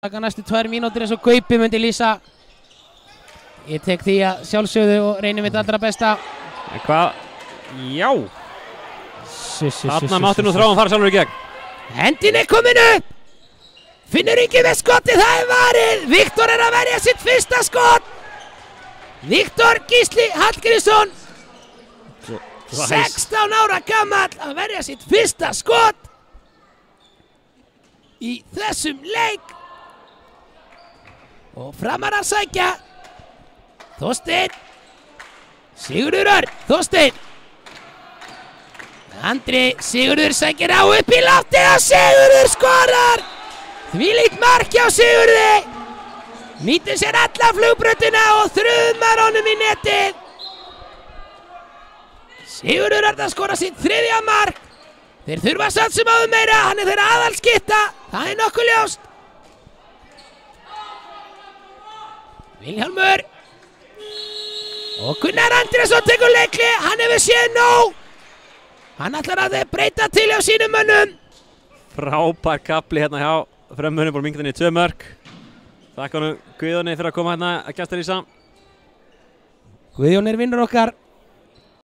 Taka næstu 2 mínútur eins og Gaupi myndi lýsa. Ég tek því að sjálfsögðu og reynir mitt allra besta. Hvað? Já. Þarna mátti nú Þráinn fara sjálfur í gegn. Hendin er komin upp. Finnur ekki með skottið, það er varið. Viktor er að verja sitt fyrsta skott. Viktor Gísli Hallgrímsson, 16 ára gamall, að verja sitt fyrsta skott í þessum leik. Og Framar að sækja. Þorsteinn. Sigurður Örn. Þorsteinn. Andri. Sigurður sækir á upp í loftið og Sigurður skorar. Þvílíkt mark hjá Sigurði. Nýtir sér alla flugbrautina og þrumar honum í netið. Sigurður Örn að skora sitt 3. mark. Þeir þurfa samt sem áður meira. Hann er þeirra aðalskytta. Það er nokkuð ljóst. Vilhjálmur og Gunnar Andrésson tekur leikli, hann hefur séð nóg. Hann ætlar að breyta til hjá sínum mönnum. Frábær kapli hérna hjá Frömmunum, búin minnkandi í 2 mörk. Þakka honum Guðjóni fyrir að koma hérna að gæsta lýsa. Guðjón er vinnur okkar.